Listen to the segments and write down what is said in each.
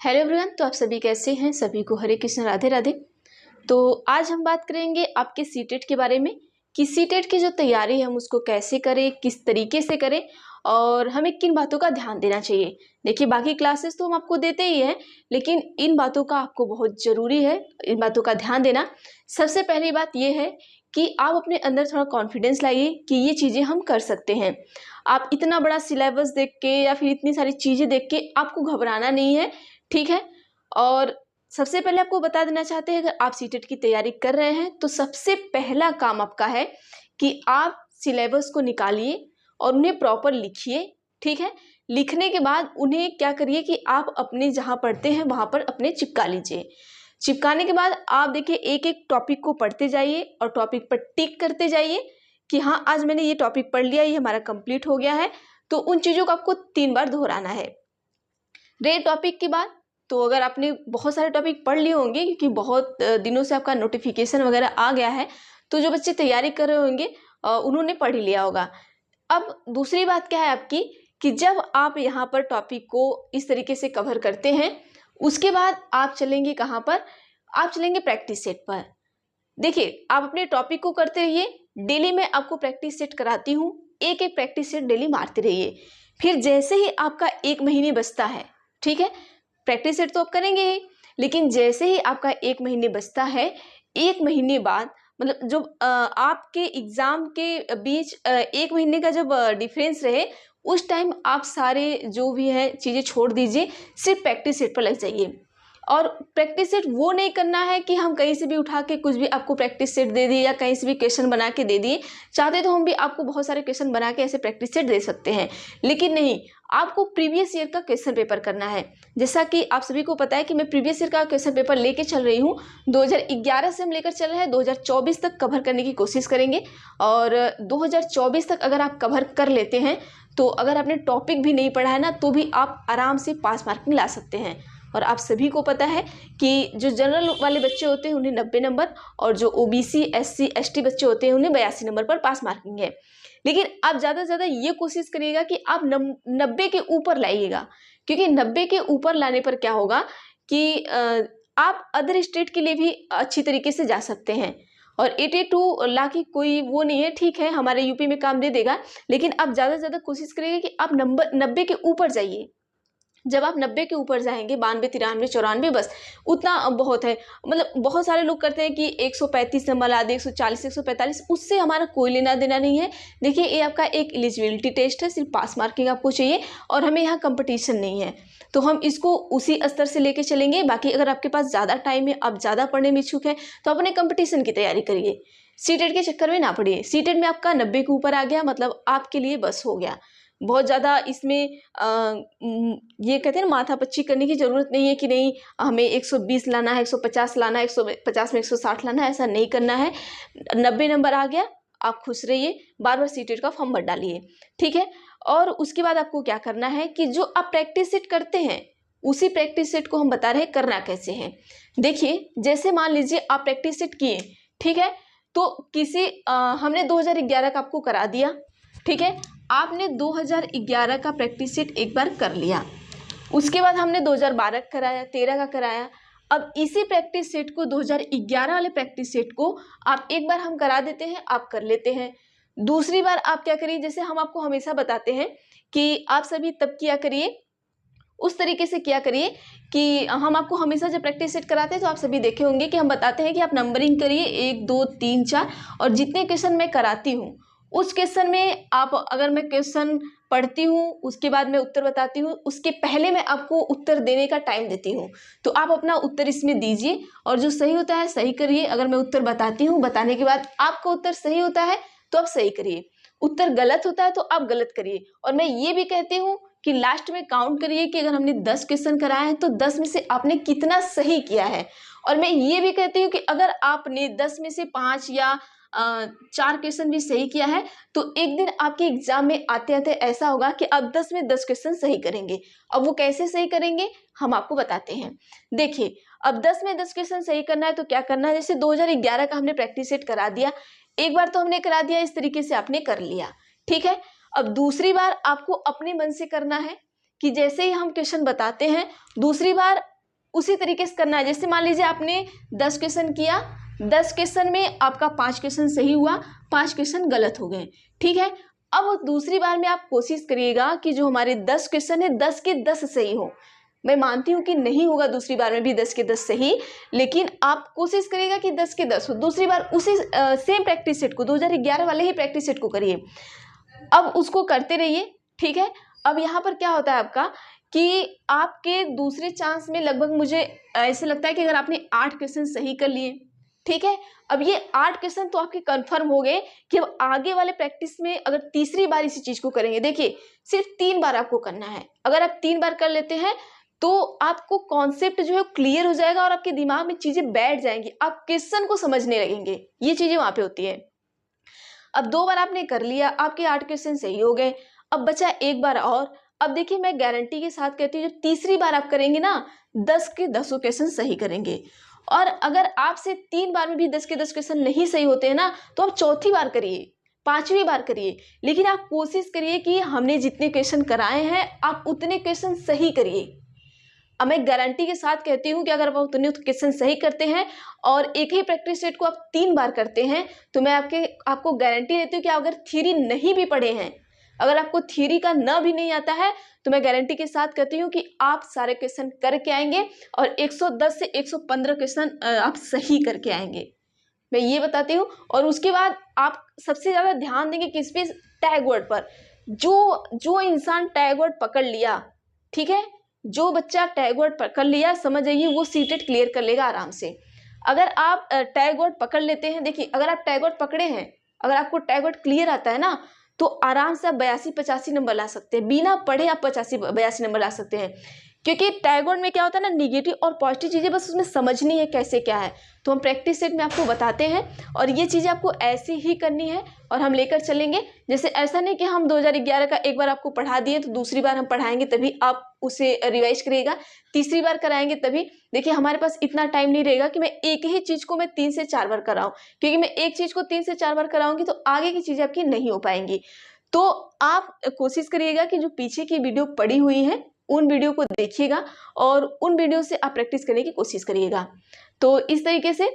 Hello everyone. तो आप सभी कैसे हैं? सभी को हरे कृष्ण, राधे राधे। तो आज हम बात करेंगे आपके सीटेट के बारे में कि सीटेट की जो तैयारी है हम उसको कैसे करें, किस तरीके से करें और हमें किन बातों का ध्यान देना चाहिए। देखिए, बाकी क्लासेस तो हम आपको देते ही हैं, लेकिन इन बातों का आपको बहुत ज़रूरी है, इन बातों का ध्यान देना। सबसे पहली बात यह है कि आप अपने अंदर थोड़ा कॉन्फिडेंस लाइए कि ये चीज़ें हम कर सकते हैं। आप इतना बड़ा सिलेबस देख के या फिर इतनी सारी चीज़ें देख के आपको घबराना नहीं है, ठीक है। और सबसे पहले आपको बता देना चाहते हैं, अगर आप सीटेट की तैयारी कर रहे हैं तो सबसे पहला काम आपका है कि आप सिलेबस को निकालिए और उन्हें प्रॉपर लिखिए, ठीक है। लिखने के बाद उन्हें क्या करिए कि आप अपने जहाँ पढ़ते हैं वहाँ पर अपने चिपका लीजिए। चिपकाने के बाद आप देखिए एक एक टॉपिक को पढ़ते जाइए और टॉपिक पर टिक करते जाइए कि हाँ, आज मैंने ये टॉपिक पढ़ लिया, ये हमारा कंप्लीट हो गया है। तो उन चीज़ों को आपको 3 बार दोहराना है। रहे टॉपिक की बात, तो अगर आपने बहुत सारे टॉपिक पढ़ लिए होंगे क्योंकि बहुत दिनों से आपका नोटिफिकेशन वगैरह आ गया है, तो जो बच्चे तैयारी कर रहे होंगे उन्होंने पढ़ ही लिया होगा। अब दूसरी बात क्या है आपकी कि जब आप यहाँ पर टॉपिक को इस तरीके से कवर करते हैं, उसके बाद आप चलेंगे कहाँ पर? आप चलेंगे प्रैक्टिस सेट पर। देखिए, आप अपने टॉपिक को करते रहिए, डेली मैं आपको प्रैक्टिस सेट कराती हूँ, एक एक प्रैक्टिस सेट डेली मारते रहिए। फिर जैसे ही आपका 1 महीने बचता है, ठीक है, प्रैक्टिस सेट तो आप करेंगे ही, लेकिन जैसे ही आपका 1 महीने बचता है, 1 महीने बाद मतलब जो आपके एग्जाम के बीच 1 महीने का जब डिफरेंस रहे, उस टाइम आप सारे जो भी है चीज़ें छोड़ दीजिए, सिर्फ प्रैक्टिस सेट पर लग जाइए। और प्रैक्टिस सेट वो नहीं करना है कि हम कहीं से भी उठा के कुछ भी आपको प्रैक्टिस सेट दे दिए या कहीं से भी क्वेश्चन बना के दे दिए। चाहते तो हम भी आपको बहुत सारे क्वेश्चन बना के ऐसे प्रैक्टिस सेट दे सकते हैं, लेकिन नहीं, आपको प्रीवियस ईयर का क्वेश्चन पेपर करना है। जैसा कि आप सभी को पता है कि मैं प्रीवियस ईयर का क्वेश्चन पेपर लेके चल रही हूँ। 2011 से हम लेकर चल रहे हैं, 2024 तक कवर करने की कोशिश करेंगे। और 2024 तक अगर आप कवर कर लेते हैं तो अगर आपने टॉपिक भी नहीं पढ़ा है ना, तो भी आप आराम से पास मार्किंग ला सकते हैं। और आप सभी को पता है कि जो जनरल वाले बच्चे होते हैं उन्हें 90 नंबर और जो ओबीसी SC ST बच्चे होते हैं उन्हें 82 नंबर पर पास मार्किंग है। लेकिन आप ज़्यादा से ज़्यादा ये कोशिश करिएगा कि आप 90 के ऊपर लाइएगा, क्योंकि 90 के ऊपर लाने पर क्या होगा कि आप अदर स्टेट के लिए भी अच्छी तरीके से जा सकते हैं। और 82 ला की कोई वो नहीं है, ठीक है, हमारे यूपी में काम दे देगा, लेकिन आप ज़्यादा से ज़्यादा कोशिश करिएगा कि आप 90 के ऊपर जाइए। जब आप 90 के ऊपर जाएंगे, 92 93 94, बस उतना बहुत है। मतलब बहुत सारे लोग करते हैं कि 135 नंबर ला दे, 140 145, उससे हमारा कोई लेना देना नहीं है। देखिए, ये आपका एक एलिजिबिलिटी टेस्ट है, सिर्फ पास मार्किंग आपको चाहिए और हमें यहाँ कंपटीशन नहीं है, तो हम इसको उसी स्तर से लेके चलेंगे। बाकी अगर आपके पास ज़्यादा टाइम है, आप ज़्यादा पढ़ने में इच्छुक है, तो अपने कंपटीशन की तैयारी करिए। सीटेट के चक्कर में ना पड़िए। सीटेट में आपका 90 के ऊपर आ गया मतलब आपके लिए बस हो गया। बहुत ज़्यादा इसमें ये कहते हैं ना, माथापच्ची करने की ज़रूरत नहीं है कि नहीं हमें 120 लाना है, 150 लाना है, 150 में 160 लाना है, ऐसा नहीं करना है। 90 नंबर आ गया, आप खुश रहिए, बार बार सीटेट का फॉर्म भर डालिए, ठीक है। और उसके बाद आपको क्या करना है कि जो आप प्रैक्टिस सेट करते हैं, उसी प्रैक्टिस सेट को हम बता रहे हैं करना कैसे है। देखिए, जैसे मान लीजिए आप प्रैक्टिस सेट किए, ठीक है, तो किसी हमने 2011 का आपको करा दिया, ठीक है, आपने 2011 का प्रैक्टिस सेट एक बार कर लिया। उसके बाद हमने 2012 का कराया, 13 का कराया। अब इसी प्रैक्टिस सेट को 2011 वाले प्रैक्टिस सेट को आप एक बार हम करा देते हैं, आप कर लेते हैं। दूसरी बार आप क्या करिए, जैसे हम आपको हमेशा बताते हैं कि आप सभी तब किया करिए, उस तरीके से किया करिए कि हम आपको हमेशा जब प्रैक्टिस सेट कराते हैं तो आप सभी देखे होंगे कि हम बताते हैं कि आप नंबरिंग करिए 1 2 3 4, और जितने क्वेश्चन मैं कराती हूँ उस क्वेश्चन में आप, अगर मैं क्वेश्चन पढ़ती हूँ उसके बाद मैं उत्तर बताती हूँ, उसके पहले मैं आपको उत्तर देने का टाइम देती हूँ, तो आप अपना उत्तर इसमें दीजिए और जो सही होता है सही करिए। अगर मैं उत्तर बताती हूँ, बताने के बाद आपका उत्तर सही होता है तो आप सही करिए, उत्तर गलत होता है तो आप गलत करिए। और मैं ये भी कहती हूँ कि लास्ट में काउंट करिए कि अगर हमने 10 क्वेश्चन कराए हैं तो 10 में से आपने कितना सही किया है। और मैं ये भी कहती हूँ कि अगर आपने 10 में से 5 या 4 क्वेश्चन भी सही किया है तो एक दिन आपके एग्जाम में आते आते ऐसा होगा कि आप 10 में 10 क्वेश्चन सही करेंगे। अब वो कैसे सही करेंगे हम आपको बताते हैं। देखिए, अब 10 में 10 क्वेश्चन सही करना है तो क्या करना है, जैसे 2011 का हमने प्रैक्टिस सेट करा दिया, एक बार तो हमने करा दिया, इस तरीके से आपने कर लिया, ठीक है। अब दूसरी बार आपको अपने मन से करना है कि जैसे ही हम क्वेश्चन बताते हैं, दूसरी बार उसी तरीके से करना है। जैसे मान लीजिए आपने 10 क्वेश्चन किया, 10 क्वेश्चन में आपका 5 क्वेश्चन सही हुआ, 5 क्वेश्चन गलत हो गए, ठीक है। अब दूसरी बार में आप कोशिश करिएगा कि जो हमारे 10 क्वेश्चन है 10 के 10 सही हो। मैं मानती हूँ कि नहीं होगा दूसरी बार में भी 10 के 10 सही, लेकिन आप कोशिश करिएगा कि 10 के 10 हो। दूसरी बार उसी सेम प्रैक्टिस सेट को 2011 वाले ही प्रैक्टिस सेट को करिए। अब उसको करते रहिए, ठीक है। अब यहाँ पर क्या होता है आपका कि आपके दूसरे चांस में लगभग मुझे ऐसे लगता है कि अगर आपने 8 क्वेश्चन सही कर लिए, ठीक है, अब ये 8 क्वेश्चन तो आपके कंफर्म हो गए कि अब आगे वाले प्रैक्टिस में अगर तीसरी बार इसी चीज को करेंगे, देखिए सिर्फ 3 बार आपको करना है। अगर आप 3 बार कर लेते हैं तो आपको कॉन्सेप्ट जो है क्लियर हो जाएगा और आपके दिमाग में चीजें बैठ जाएंगी, आप क्वेश्चन को समझने लगेंगे। ये चीजें वहां पे होती है। अब 2 बार आपने कर लिया, आपके 8 क्वेश्चन सही हो गए, अब बचा 1 बार और। अब देखिए मैं गारंटी के साथ कहती हूँ, जब तीसरी बार आप करेंगे ना 10 के 10 क्वेश्चन सही करेंगे। और अगर आपसे 3 बार में भी 10 के 10 क्वेश्चन नहीं सही होते हैं ना, तो आप चौथी बार करिए, 5वीं बार करिए, लेकिन आप कोशिश करिए कि हमने जितने क्वेश्चन कराए हैं आप उतने क्वेश्चन सही करिए। अब मैं गारंटी के साथ कहती हूँ कि अगर आप उतने क्वेश्चन सही करते हैं और एक ही प्रैक्टिस सेट को आप 3 बार करते हैं, तो मैं आपको गारंटी देती हूँ कि अगर थ्योरी नहीं भी पढ़े हैं, अगर आपको थ्योरी का न भी नहीं आता है, तो मैं गारंटी के साथ कहती हूँ कि आप सारे क्वेश्चन करके आएंगे और 110 से 115 क्वेश्चन आप सही करके आएंगे, मैं ये बताती हूँ। और उसके बाद आप सबसे ज़्यादा ध्यान देंगे किस पे, टैग वर्ड पर। जो इंसान टैग वर्ड पकड़ लिया, ठीक है, जो बच्चा टैग वर्ड पकड़ लिया, समझ जाइए वो सीटेट क्लियर कर लेगा आराम से। अगर आप टैग वर्ड पकड़ लेते हैं, देखिए अगर आप टैग वर्ड पकड़े हैं, अगर आपको टैग वर्ड क्लियर आता है ना, तो आराम से आप 82-85 नंबर ला सकते हैं, बिना पढ़े आप 85-82 नंबर ला सकते हैं। क्योंकि टैग वर्ड में क्या होता है ना, निगेटिव और पॉजिटिव चीज़ें बस उसमें समझनी है कैसे क्या है, तो हम प्रैक्टिस सेट में आपको बताते हैं और ये चीज़ें आपको ऐसी ही करनी है और हम लेकर चलेंगे। जैसे ऐसा नहीं कि हम 2011 का एक बार आपको पढ़ा दिए तो दूसरी बार हम पढ़ाएंगे तभी आप उसे रिवाइज करिएगा, तीसरी बार कराएंगे तभी। देखिए हमारे पास इतना टाइम नहीं रहेगा कि मैं एक ही चीज़ को मैं 3 से 4 बार कराऊँ, क्योंकि मैं एक चीज़ को 3 से 4 बार कराऊंगी तो आगे की चीज़ें आपकी नहीं हो पाएंगी। तो आप कोशिश करिएगा कि जो पीछे की वीडियो पड़ी हुई है उन वीडियो को देखिएगा और उन वीडियो से आप प्रैक्टिस करने की कोशिश करिएगा। तो इस तरीके से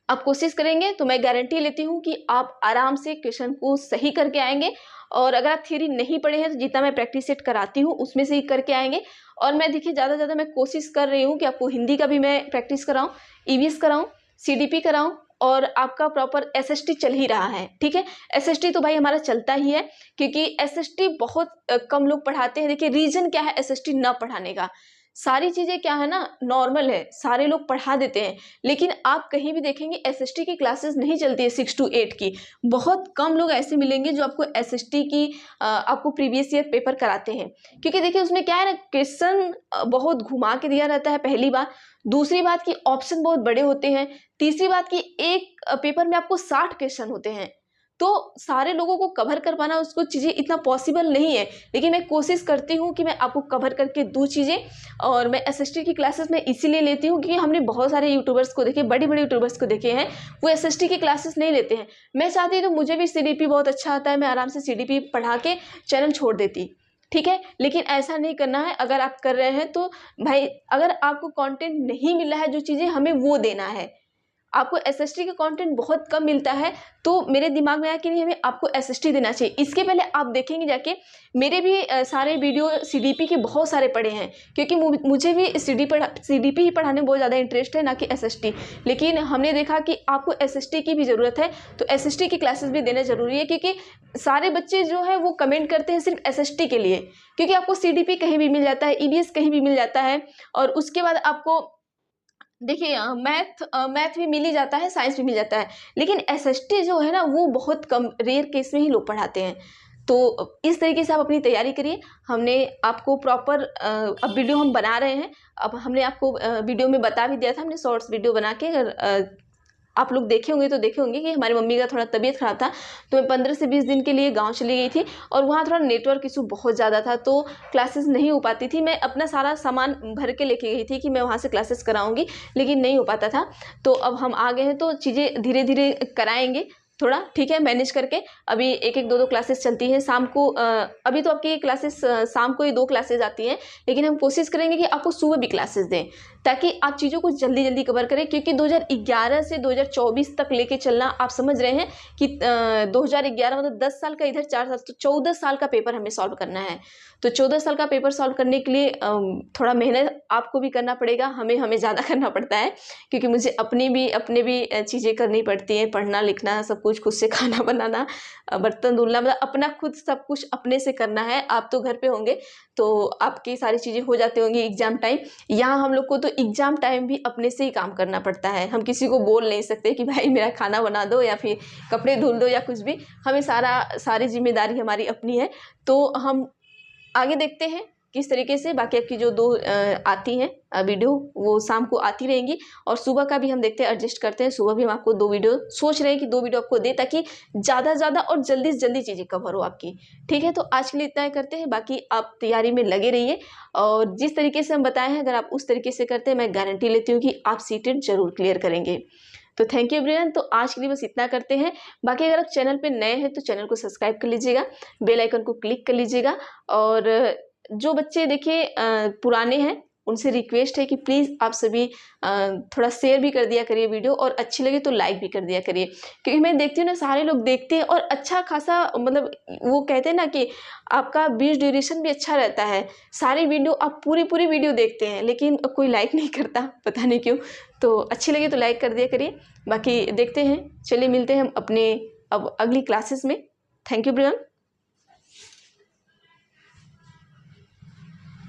आप कोशिश करेंगे तो मैं गारंटी लेती हूँ कि आप आराम से क्वेश्चन को सही करके आएंगे। और अगर आप थ्योरी नहीं पढ़े हैं तो जितना मैं प्रैक्टिस सेट कराती हूँ उसमें से ही करके आएंगे। और मैं देखिए ज़्यादा से ज़्यादा मैं कोशिश कर रही हूँ कि आपको हिंदी का भी मैं प्रैक्टिस कराऊँ, ईवीएस कराऊँ, सीडीपी कराऊँ और आपका प्रॉपर एसएसटी चल ही रहा है, ठीक है। एसएसटी तो भाई हमारा चलता ही है, क्योंकि एसएसटी बहुत कम लोग पढ़ाते हैं। देखिए रीजन क्या है एसएसटी ना पढ़ाने का, सारी चीज़ें क्या है ना नॉर्मल है, सारे लोग पढ़ा देते हैं, लेकिन आप कहीं भी देखेंगे एसएसटी की क्लासेस नहीं चलती है 6 to 8 की। बहुत कम लोग ऐसे मिलेंगे जो आपको एसएसटी की आपको प्रीवियस ईयर पेपर कराते हैं, क्योंकि देखिए उसमें क्या है ना क्वेश्चन बहुत घुमा के दिया रहता है, पहली बात। दूसरी बात की ऑप्शन बहुत बड़े होते हैं। तीसरी बात की एक पेपर में आपको 60 क्वेश्चन होते हैं, तो सारे लोगों को कवर कर पाना उसको चीज़ें इतना पॉसिबल नहीं है, लेकिन मैं कोशिश करती हूँ कि मैं आपको कवर करके दूँ चीज़ें। और मैं एसएसटी की क्लासेस में इसीलिए लेती हूँ क्योंकि हमने बहुत सारे यूट्यूबर्स को देखे, बड़े बड़े यूट्यूबर्स को देखे हैं वो एसएसटी की क्लासेस नहीं लेते हैं। मैं चाहती तो मुझे भी सीडीपी बहुत अच्छा आता है, मैं आराम से सीडीपी पढ़ा के चैनल छोड़ देती, ठीक है, लेकिन ऐसा नहीं करना है। अगर आप कर रहे हैं तो भाई अगर आपको कंटेंट नहीं मिल रहा है जो चीज़ें हमें वो देना है, आपको एसएसटी का कंटेंट बहुत कम मिलता है, तो मेरे दिमाग में आया कि नहीं हमें आपको एसएसटी देना चाहिए। इसके पहले आप देखेंगे जाके मेरे भी सारे वीडियो सीडीपी के बहुत सारे पढ़े हैं, क्योंकि मुझे भी सीडीपी ही पढ़ाने में बहुत ज़्यादा इंटरेस्ट है, ना कि एसएसटी। लेकिन हमने देखा कि आपको एसएसटी की भी ज़रूरत है, तो एसएसटी की क्लासेस भी देना ज़रूरी है, क्योंकि सारे बच्चे जो है वो कमेंट करते हैं सिर्फ एसएसटी के लिए, क्योंकि आपको सीडीपी कहीं भी मिल जाता है, ईवीएस कहीं भी मिल जाता है, और उसके बाद आपको देखिए मैथ भी मिल ही जाता है, साइंस भी मिल जाता है, लेकिन एसएसटी जो है ना वो बहुत कम रेयर केस में ही लोग पढ़ाते हैं। तो इस तरीके से आप अपनी तैयारी करिए। हमने आपको प्रॉपर अब वीडियो हम बना रहे हैं, अब हमने आपको वीडियो में बता भी दिया था, हमने शॉर्ट्स वीडियो बना के आप लोग देखे होंगे तो देखे होंगे कि हमारी मम्मी का थोड़ा तबीयत ख़राब था, तो मैं 15 से 20 दिन के लिए गांव चली गई थी और वहाँ थोड़ा नेटवर्क इशू बहुत ज़्यादा था, तो क्लासेस नहीं हो पाती थी। मैं अपना सारा सामान भर के लेके गई थी कि मैं वहाँ से क्लासेस कराऊंगी, लेकिन नहीं हो पाता था। तो अब हम आ गए हैं तो चीज़ें धीरे धीरे कराएंगे, थोड़ा ठीक है मैनेज करके। अभी एक एक दो दो क्लासेस चलती हैं शाम को। अभी तो आपकी क्लासेस शाम को ही 2 क्लासेस आती हैं, लेकिन हम कोशिश करेंगे कि आपको सुबह भी क्लासेस दें ताकि आप चीज़ों को जल्दी जल्दी कवर करें, क्योंकि 2011 से 2024 तक लेके चलना, आप समझ रहे हैं कि 2011 मतलब 10 साल का, इधर 4 साल, तो 14 साल का पेपर हमें सॉल्व करना है। तो 14 साल का पेपर सॉल्व करने के लिए थोड़ा मेहनत आपको भी करना पड़ेगा, हमें ज़्यादा करना पड़ता है, क्योंकि मुझे अपने भी चीज़ें करनी पड़ती हैं, पढ़ना लिखना सब कुछ, खुद से खाना बनाना, बर्तन धुलना, मतलब अपना खुद सब कुछ अपने से करना है। आप तो घर पे होंगे तो आपकी सारी चीज़ें हो जाती होंगी एग्जाम टाइम। यहाँ हम लोग को तो एग्जाम टाइम भी अपने से ही काम करना पड़ता है। हम किसी को बोल नहीं सकते कि भाई मेरा खाना बना दो या फिर कपड़े धुल दो या कुछ भी। हमें सारी जिम्मेदारी हमारी अपनी है। तो हम आगे देखते हैं किस तरीके से। बाकी आपकी जो 2 आती हैं वीडियो, वो शाम को आती रहेंगी, और सुबह का भी हम देखते हैं, एडजस्ट करते हैं। सुबह भी हम आपको 2 वीडियो सोच रहे हैं कि 2 वीडियो आपको दें, ताकि ज़्यादा से ज़्यादा और जल्दी से जल्दी चीज़ें कवर हो आपकी। ठीक है, तो आज के लिए इतना ही करते हैं। बाकी आप तैयारी में लगे रहिए, और जिस तरीके से हम बताए हैं अगर आप उस तरीके से करते हैं, मैं गारंटी लेती हूँ कि आप सीटेट जरूर क्लियर करेंगे। तो थैंक यू एवरीवन। तो आज के लिए बस इतना करते हैं। बाकी अगर आप चैनल पे नए हैं तो चैनल को सब्सक्राइब कर लीजिएगा, बेल आइकन को क्लिक कर लीजिएगा। और जो बच्चे देखिए पुराने हैं, उनसे रिक्वेस्ट है कि प्लीज़ आप सभी थोड़ा शेयर भी कर दिया करिए वीडियो, और अच्छी लगे तो लाइक भी कर दिया करिए, क्योंकि मैं देखती हूँ ना सारे लोग देखते हैं और अच्छा खासा, मतलब वो कहते हैं ना कि आपका बीच ड्यूरेशन भी अच्छा रहता है। सारी वीडियो आप पूरी वीडियो देखते हैं, लेकिन कोई लाइक नहीं करता, पता नहीं क्यों। तो अच्छी लगे तो लाइक कर दिया करिए। बाकी देखते हैं, चलिए मिलते हैं हम अपने अब अगली क्लासेस में। Thank you everyone.